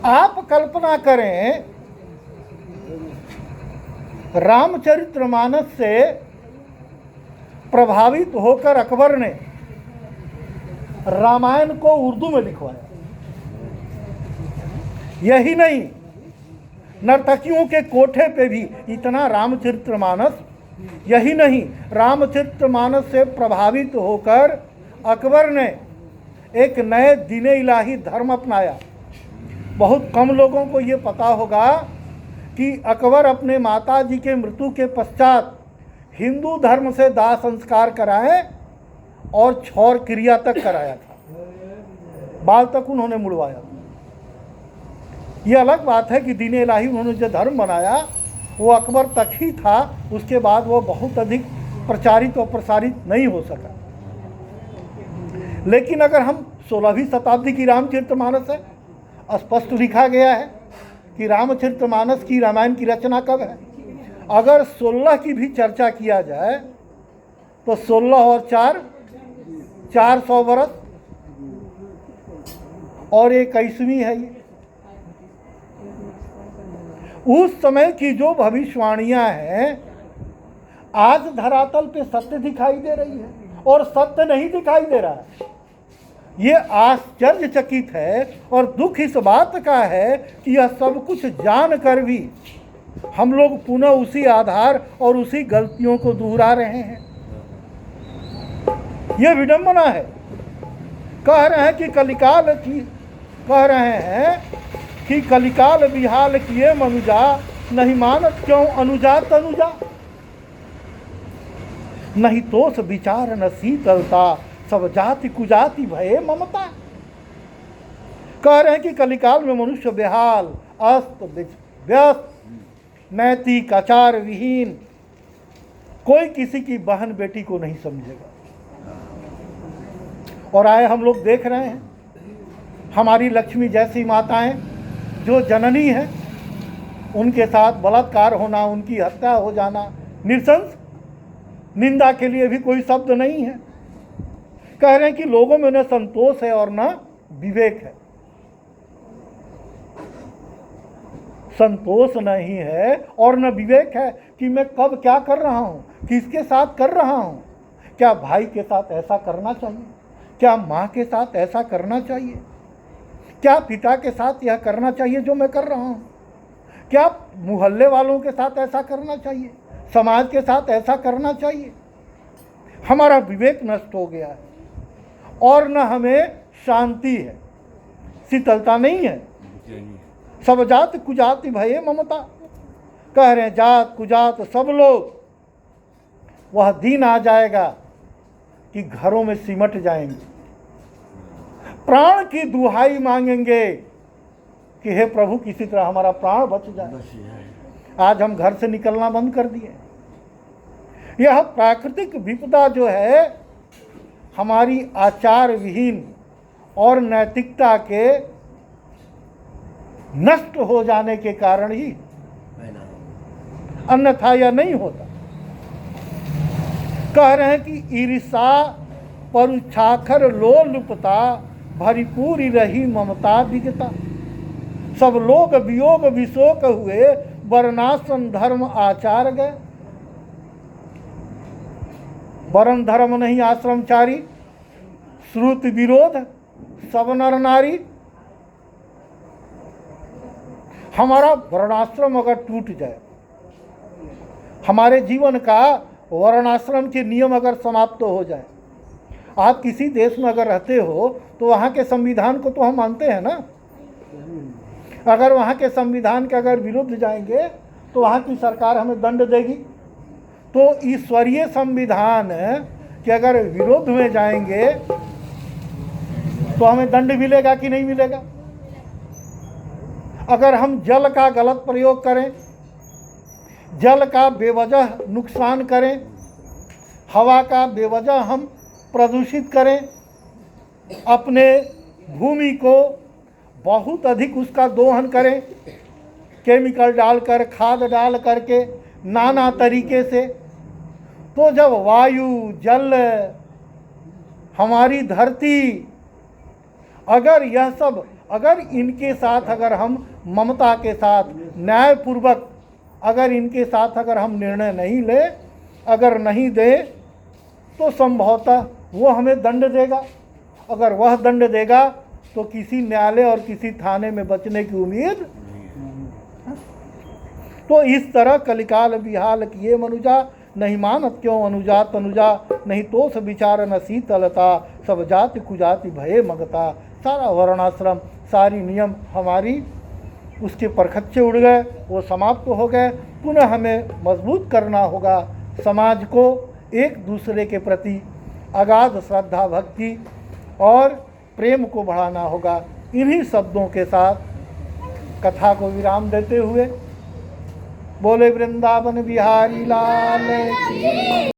आप कल्पना करें, रामचरितमानस से प्रभावित होकर अकबर ने रामायण को उर्दू में लिखवाया। यही नहीं, नर्तकियों के कोठे पे भी इतना रामचरितमानस। यही नहीं, रामचरितमानस से प्रभावित होकर अकबर ने एक नए दीन इलाही धर्म अपनाया। बहुत कम लोगों को ये पता होगा कि अकबर अपने माता जी के मृत्यु के पश्चात हिंदू धर्म से दाह संस्कार कराए और छौर क्रिया तक कराया था, बाल तक उन्होंने मुड़वाया। ये अलग बात है कि दीन इलाही उन्होंने जो धर्म बनाया वो अकबर तक ही था, उसके बाद वो बहुत अधिक प्रचारित और प्रसारित नहीं हो सका। लेकिन अगर हम 16वीं शताब्दी की रामचरितमानस है, स्पष्ट लिखा गया है कि रामचरितमानस की, रामायण की रचना कब है। अगर 16 की भी चर्चा किया जाए तो 16 और 4 400 वर्ष, और 21वीं है ये। उस समय की जो भविष्यवाणियां हैं आज धरातल पे सत्य दिखाई दे रही है, और सत्य नहीं दिखाई दे रहा है। ये आश्चर्यचकित है, और दुख इस बात का है कि यह सब कुछ जानकर भी हम लोग पुनः उसी आधार और उसी गलतियों को दोहरा रहे हैं। ये विडंबना है। कह रहे हैं कि कलिकाल विहाल किए मनुजा, नहीं मानत क्यों अनुजा तनुजा। नहीं तोष विचार न शीतलता, सब जाति कुजाति भये ममता। कह रहे हैं कि कलिकाल में मनुष्य बेहाल, अस्त व्यस्त, नैतिक आचार विहीन, कोई किसी की बहन बेटी को नहीं समझेगा। और आए हम लोग देख रहे हैं हमारी लक्ष्मी जैसी माताएं जो जननी है, उनके साथ बलात्कार होना, उनकी हत्या हो जाना, नृशंस, निंदा के लिए भी कोई शब्द नहीं है। कह रहे हैं कि लोगों में न संतोष है और न विवेक है। संतोष नहीं है और न विवेक है कि मैं कब क्या कर रहा हूं, किसके साथ कर रहा हूं। क्या भाई के साथ ऐसा करना चाहिए? क्या माँ के साथ ऐसा करना चाहिए? क्या पिता के साथ यह करना चाहिए जो मैं कर रहा हूं? क्या मोहल्ले वालों के साथ ऐसा करना चाहिए? समाज के साथ ऐसा करना चाहिए? हमारा विवेक नष्ट हो गया है, और न हमें शांति है, शीतलता नहीं है। सब जात कुजाति भये ममता। कह रहे हैं जात कुजात सब लोग, वह दिन आ जाएगा कि घरों में सिमट जाएंगे, प्राण की दुहाई मांगेंगे कि हे प्रभु किसी तरह हमारा प्राण बच जाए। आज हम घर से निकलना बंद कर दिए। यह प्राकृतिक विपदा जो है हमारी आचार विहीन और नैतिकता के नष्ट हो जाने के कारण ही, अन्यथा यह नहीं होता। कह रहे हैं कि ईर्षा परुछाखर लोलुपता, भरीपूरी रही ममता विगता। सब लोग वियोग विशोक हुए, वर्णाश्रम धर्म आचार गए। वर्ण धर्म नहीं आश्रमचारी, श्रुति विरोध सब नर नारी। हमारा वर्णाश्रम अगर टूट जाए, हमारे जीवन का वर्णाश्रम के नियम अगर समाप्त हो जाए। आप किसी देश में अगर रहते हो तो वहाँ के संविधान को तो हम मानते हैं ना। अगर वहाँ के संविधान के अगर विरुद्ध जाएंगे तो वहाँ की सरकार हमें दंड देगी। तो ईश्वरीय संविधान के अगर विरोध में जाएंगे तो हमें दंड मिलेगा कि नहीं मिलेगा? अगर हम जल का गलत प्रयोग करें, जल का बेवजह नुकसान करें, हवा का बेवजह हम प्रदूषित करें, अपने भूमि को बहुत अधिक उसका दोहन करें, केमिकल डालकर, खाद डाल करके, नाना तरीके से, तो जब वायु, जल, हमारी धरती, अगर यह सब अगर इनके साथ अगर हम ममता के साथ न्यायपूर्वक अगर इनके साथ अगर हम निर्णय नहीं ले, अगर नहीं दे, तो संभवतः वो हमें दंड देगा। अगर वह दंड देगा तो किसी न्यायालय और किसी थाने में बचने की उम्मीद। तो इस तरह कलिकाल विहाल किए मनुजा, नहीं मानत क्यों अनुजा तनुजा, नहीं तोष विचार न शीतलता, सब जाति कुजाति भये मगता। सारा वर्णाश्रम सारी नियम हमारी उसके परखच्चे उड़ गए, वो समाप्त हो गए। पुनः हमें मजबूत करना होगा समाज को, एक दूसरे के प्रति अगाध श्रद्धा भक्ति और प्रेम को बढ़ाना होगा। इन्हीं शब्दों के साथ कथा को विराम देते हुए बोले वृंदावन बिहारी लाल की।